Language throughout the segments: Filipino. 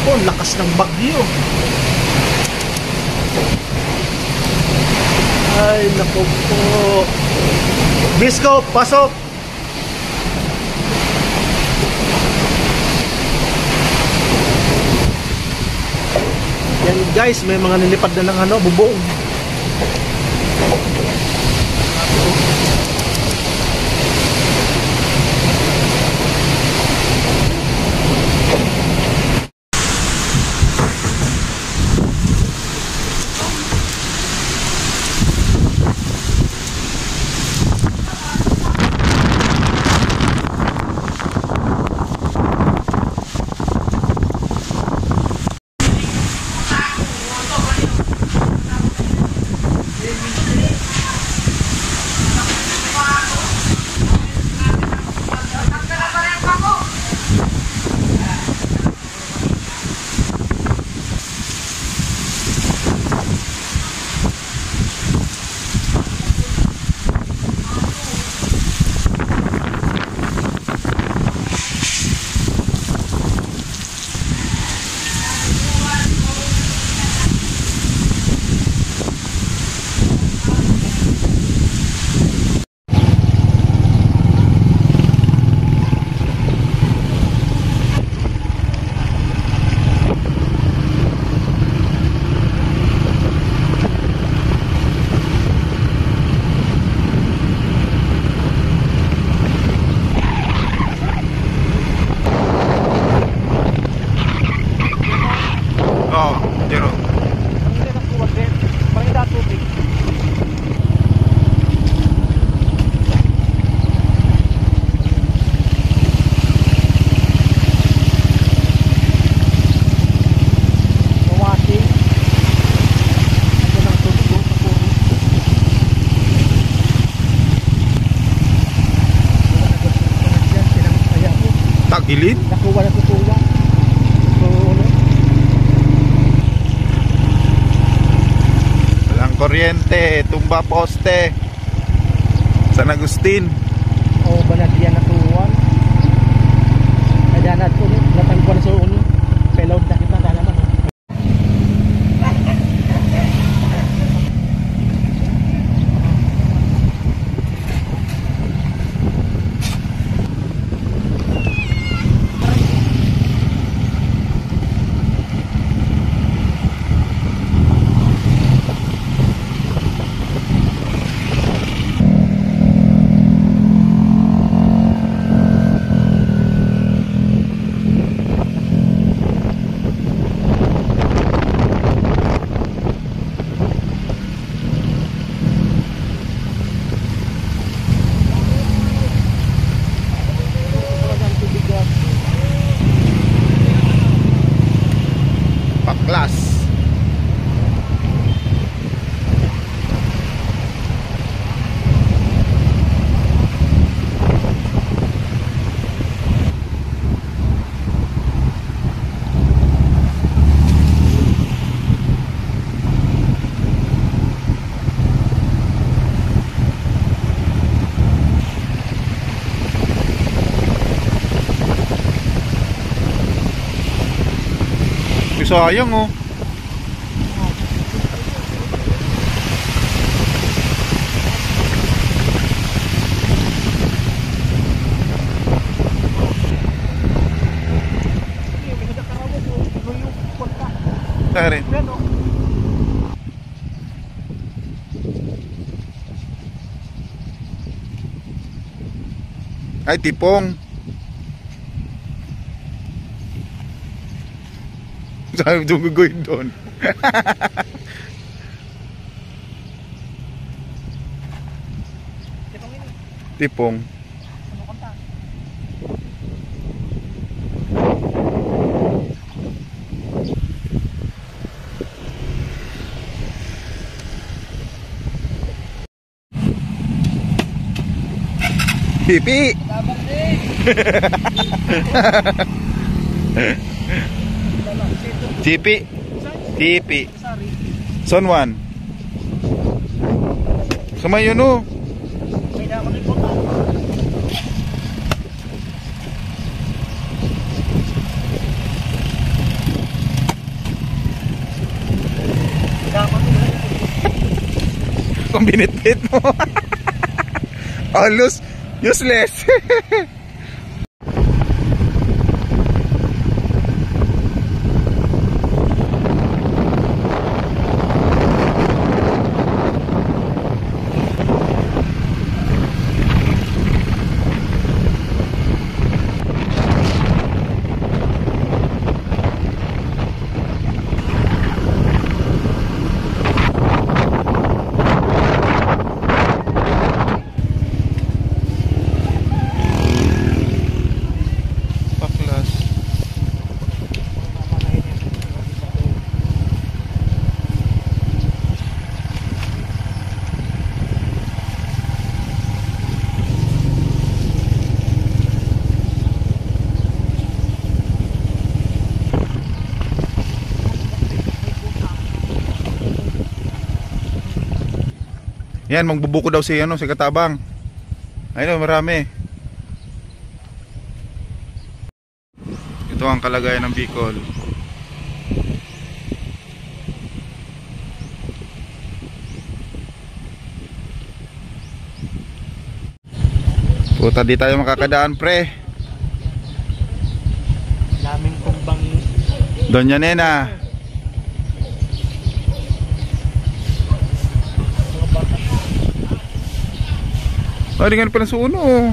po, lakas ng bagyo. Ay, naku po. Bisco, pasok. Yan guys, may mga nilipad na ng ano, bubong. Gilid? Nakuha na tutuwa. Walang kuryente, tumba poste. San Agustin. O banagyan na tuwan. Kaya na ito, natangkuhan na sa ulo. Pelawd na kita na naman. Paklas. Sayang oh. Tari. Ay, tipong. Sabi mo gagawin doon. Tipong. Pipi. Cipi. Cipi. Son 1. Sumayon o. binitbit mo. Almost useless. Yan, magbubuko daw si si Katabang. Ayun, marami. Ito ang kalagayan ng Bicol. Puta, di tayo makakadaan, pre. Daming kumbang. Doña Nena. Ah, di nga pala sa uno.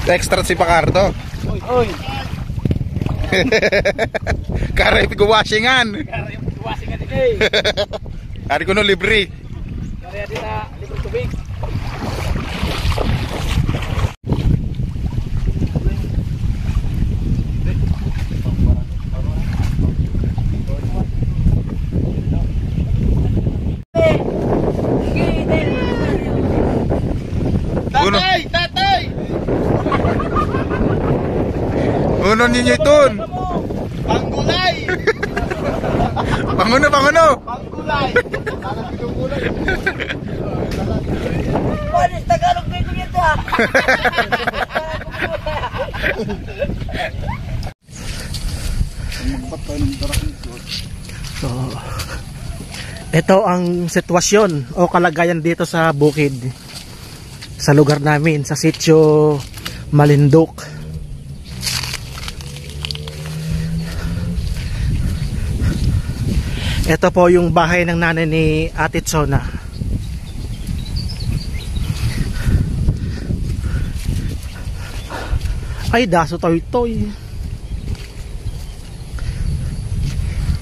Extra si Pacardo. Oy. Karay pig-washingan. Kaya pig-washingan din eh. Ari ko no libre. Kaya din na libre tubig. Tatay! Uno ninyo iton. Panggulay! Panguno. Panggulay! Panis Tagalog dito nito ah. So, ito ang sitwasyon o kalagayan dito sa bukid. Sa lugar namin, sa sitio Malindok. Ito po yung bahay ng nanay ni Ate Tsona. Ay, daso toy-toy.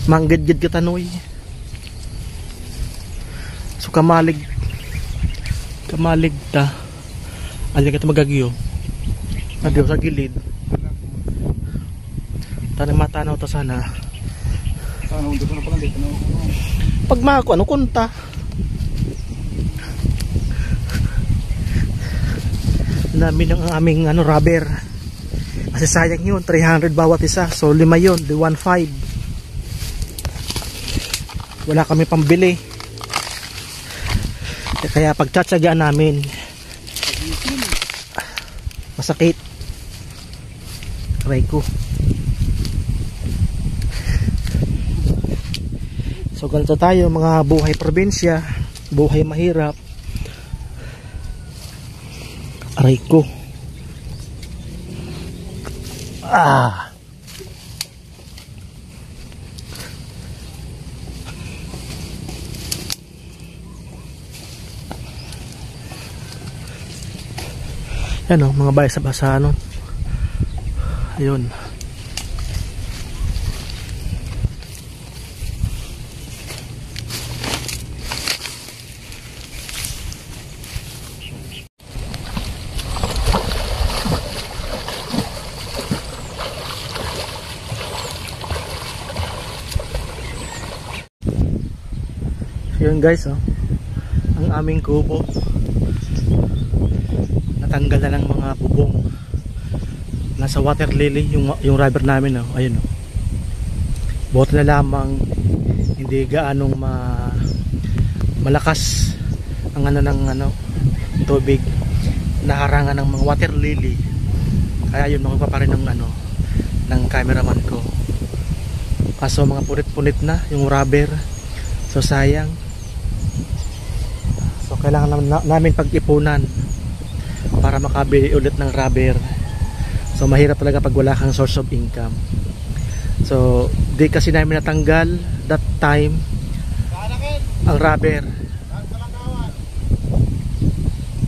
Manggid-gid katanoy. So kamalig ta. Alin ka magagyo. Nagyo sa gilid. Tanang matanaw ta sana. Ano, dito na pala dito na. Pag mako ano kunta. Namin ang aming rubber. Kasi sayang yun, 300 bawat isa. So 5 yun, 1.5. Wala kami pambili. Kaya pagtsatsagaan namin, masakit. Aray ko. So ganito tayo mga buhay probinsya, buhay mahirap. Aray ko. Yan o, mga basa-basa ano. Ayun. Yun guys, oh, ang aming kubo natanggal na ng mga bubong. Nasa water lily yung rubber namin, oh. Ayun, oh. Buti na lamang hindi gaanong malakas ang ng tubig, naharangan ng mga water lily Kaya yun, makuha pa rin ng ano, ng cameraman ko. Kaso mga punit-punit na yung rubber. So sayang. So kailangan namin pag-ipunan para makabili ulit ng rubber. So mahirap talaga pag wala kang source of income. So di kasi namin natanggal that time ang rubber.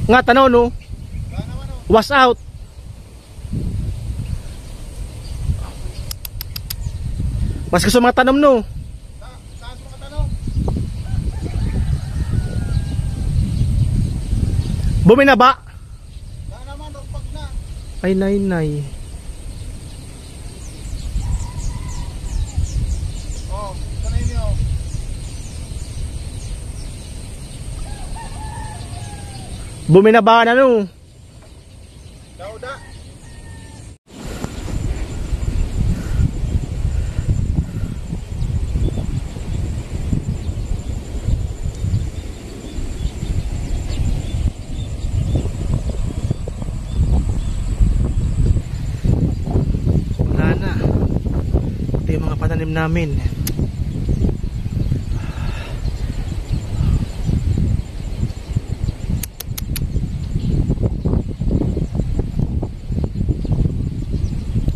Nga tanaw no, was out. Mas gusto mga tanom no. Saan mo katanong? Buminaba. Saan naman, rugpag na. Ay nay. Oh, sanay niyo. Buminaba na no. Dauda. Wala na. Ito yung mga pananim namin.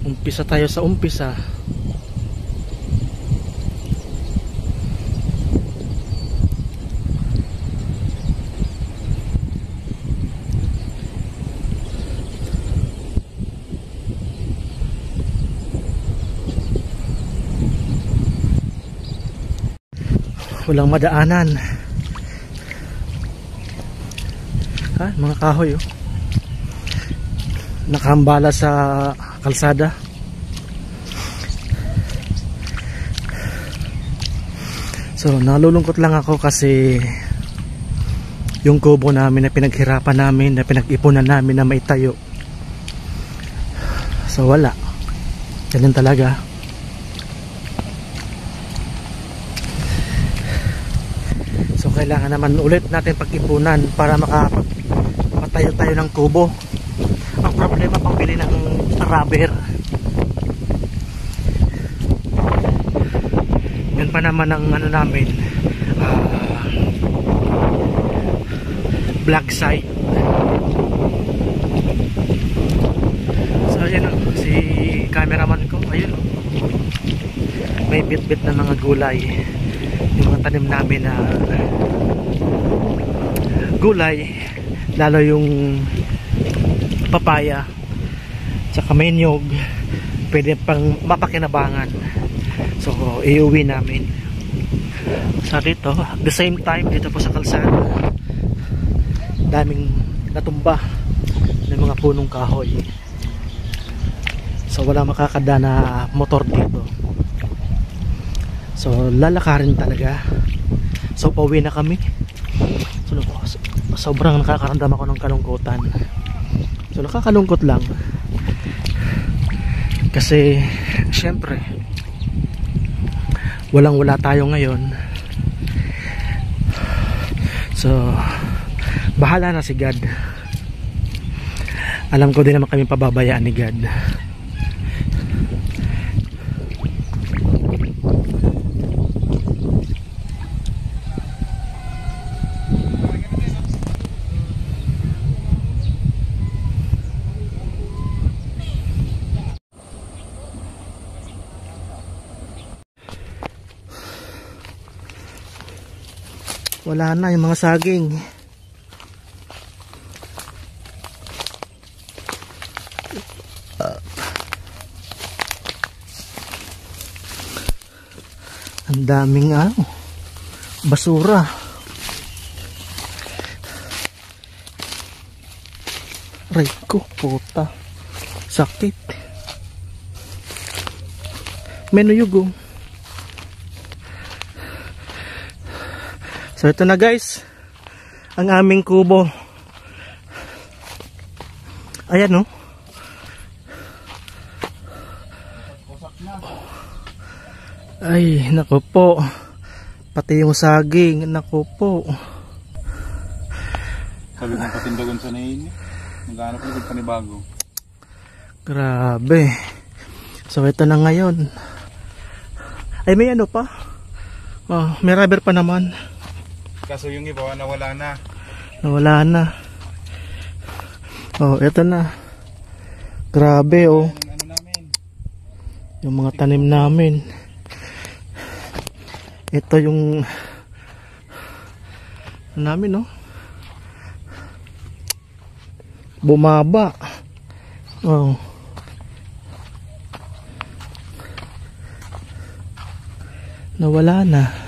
Umpisa tayo sa umpisa. Walang madaanan. Ha, mga kahoy oh. Nakahambala sa kalsada. So nalulungkot lang ako kasi yung kubo namin na pinaghirapan namin, na pinag-ipunan namin na maitayo. So wala. Ganun talaga. So kailangan naman ulit natin pag-ipunan para makapatayo tayo ng kubo. Ang problema pambili ng rubber. Yan pa naman ang ano namin, black site. So ayun o, si cameraman ko, ayun o, may bit-bit na mga gulay. Yung mga tanim namin na gulay, lalo yung papaya tsaka may niyog, pwede pang mapakinabangan. So iuwi namin sa dito. At the same time, dito po sa kalsada, daming natumba ng mga punong kahoy. So wala makakada na motor dito. So lalakarin talaga. So pauwi na kami. So sobrang nakakaramdam ako ng kalungkutan. So nakakalungkot lang kasi syempre walang-wala tayo ngayon. So bahala na si God. Alam ko din naman kami pababayaan ni God. Wala na yung mga saging. Ang daming basura. Aray ko, puta. Sakit. May nuyugo. So ito na guys, ang aming kubo. Ayan no. Ay, naku po. Pati yung saging, naku po. Sabi kong patindagon sa nain. Naghanap ulit panibago. Grabe. So ito na ngayon. Ay may ano pa. Oh, may rubber pa naman. Kaso yung iba nawala na. Nawala na. Oh, ito na. Grabe oh. Ano namin? Yung mga tanim namin. Ito yung ano namin oh. Bumaba. Oh. Nawala na.